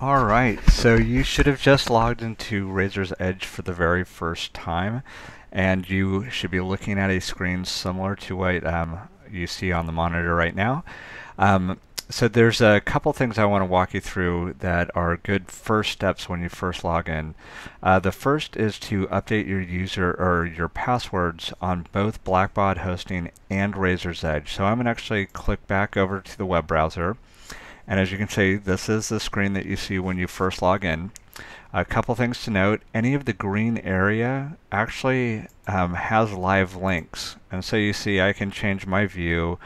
Alright, so you should have just logged into Razor's Edge for the very first time, and you should be looking at a screen similar to what you see on the monitor right now. So there's a couple things I want to walk you through that are good first steps when you first log in. The first is to update your user or your passwords on both Blackbaud Hosting and Razor's Edge. So I'm going to actually click back over to the web browser. And as you can see, this is the screen that you see when you first log in. A couple things to note, any of the green area actually has live links. And so you see I can change my view,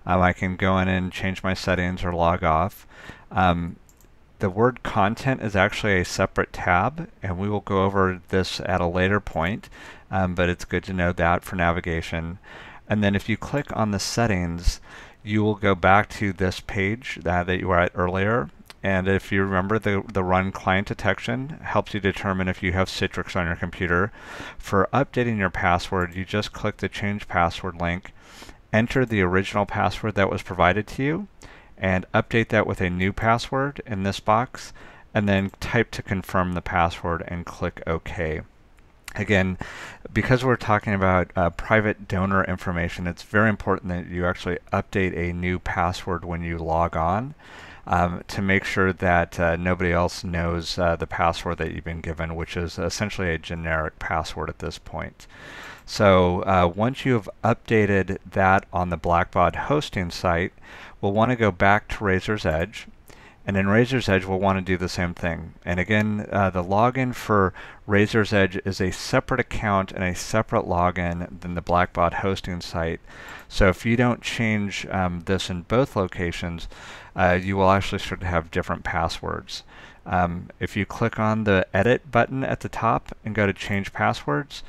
I can go in and change my settings or log off. The word content is actually a separate tab, and we will go over this at a later point, but it's good to know that for navigation. And then if you click on the settings, you will go back to this page that you were at earlier. And if you remember, the run client detection helps you determine if you have Citrix on your computer. For updating your password, you just click the change password link, enter the original password that was provided to you, and update that with a new password in this box, and then type to confirm the password and click OK. Again, because we're talking about private donor information, it's very important that you actually update a new password when you log on to make sure that nobody else knows the password that you've been given, which is essentially a generic password at this point. So once you have updated that on the Blackbaud hosting site, we'll want to go back to Razor's Edge. And in Razor's Edge, we'll want to do the same thing. And again, the login for Razor's Edge is a separate account and a separate login than the Blackbaud hosting site. So if you don't change this in both locations, you will actually start to have different passwords. If you click on the Edit button at the top and go to Change Passwords,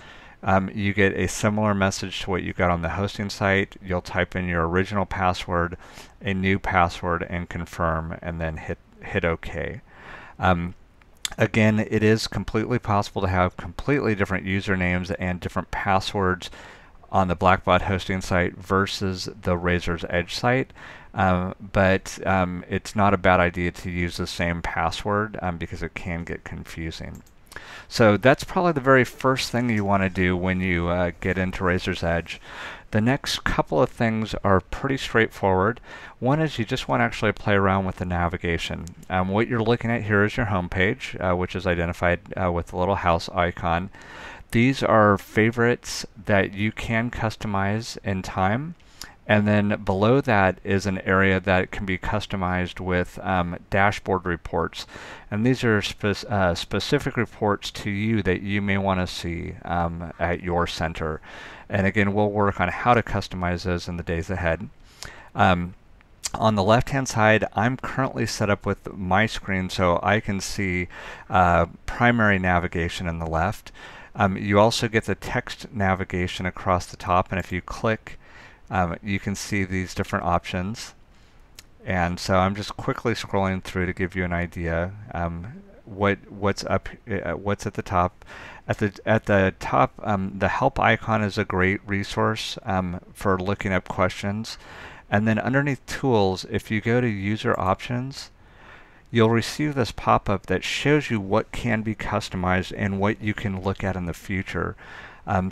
you get a similar message to what you got on the hosting site. You'll type in your original password, a new password, and confirm, and then hit OK. Again, it is completely possible to have completely different usernames and different passwords on the Blackbaud hosting site versus the Razor's Edge site. But it's not a bad idea to use the same password because it can get confusing. So that's probably the very first thing you want to do when you get into Razor's Edge. The next couple of things are pretty straightforward. One is you just want to actually play around with the navigation. What you're looking at here is your home page, which is identified with the little house icon. These are favorites that you can customize in time. And then below that is an area that can be customized with dashboard reports. And these are specific reports to you that you may want to see at your center. And again, we'll work on how to customize those in the days ahead. On the left-hand side, I'm currently set up with my screen so I can see primary navigation in the left. You also get the text navigation across the top, and if you click, you can see these different options. And so I'm just quickly scrolling through to give you an idea what's at the top. At the top, the help icon is a great resource for looking up questions. And then underneath tools, if you go to user options, you'll receive this pop-up that shows you what can be customized and what you can look at in the future.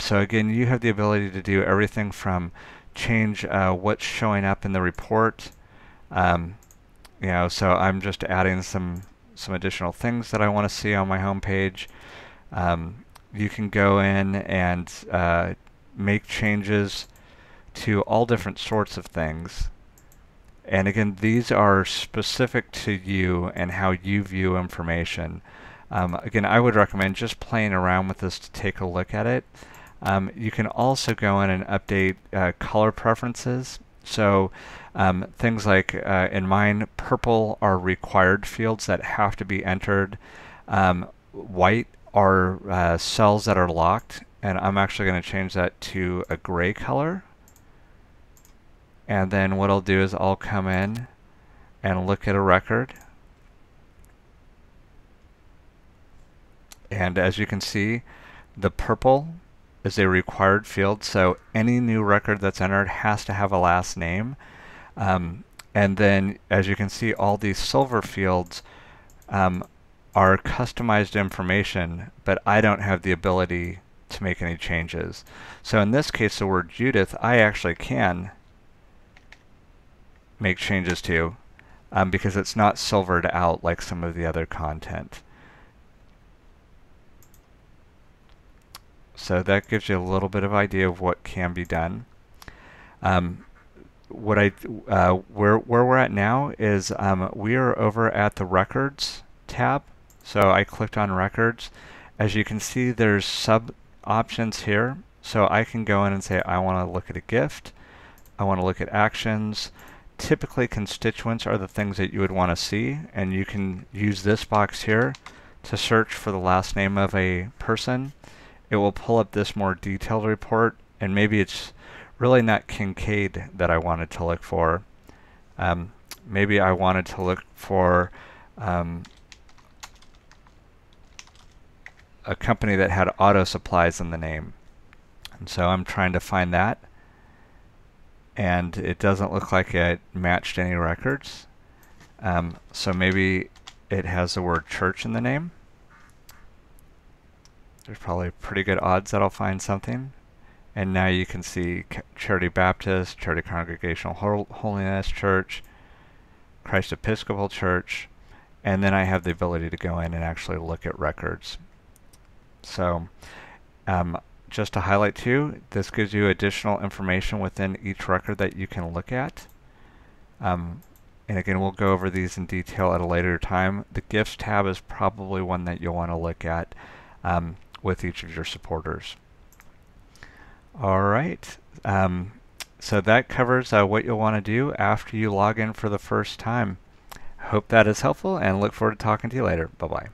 So again, you have the ability to do everything from change what's showing up in the report. So I'm just adding some additional things that I want to see on my home page. You can go in and make changes to all different sorts of things. And again, these are specific to you and how you view information. Again, I would recommend just playing around with this to take a look at it. You can also go in and update color preferences. So things like, in mine, purple are required fields that have to be entered. White are cells that are locked, and I'm actually going to change that to a gray color. And then what I'll do is I'll come in and look at a record. And as you can see, the purple is a required field, so any new record that's entered has to have a last name. And then, as you can see, all these silver fields are customized information, but I don't have the ability to make any changes. So in this case, the word Judith, I actually can make changes to because it's not silvered out like some of the other content. So that gives you a little bit of idea of what can be done. Where we're at now is we are over at the Records tab. So I clicked on Records. As you can see, there's sub options here. So I can go in and say I want to look at a gift. I want to look at actions. Typically, constituents are the things that you would want to see, and you can use this box here to search for the last name of a person. It will pull up this more detailed report, and maybe it's really not Kincaid that I wanted to look for. Maybe I wanted to look for a company that had auto supplies in the name. And so I'm trying to find that. And it doesn't look like it matched any records. So maybe it has the word church in the name. There's probably pretty good odds that I'll find something. And now you can see Charity Baptist, Charity Congregational Holiness Church, Christ Episcopal Church, and then I have the ability to go in and actually look at records. So just to highlight too, this gives you additional information within each record that you can look at. And again, we'll go over these in detail at a later time. The Gifts tab is probably one that you'll want to look at with each of your supporters. All right, so that covers what you'll want to do after you log in for the first time. Hope that is helpful and look forward to talking to you later. Bye-bye.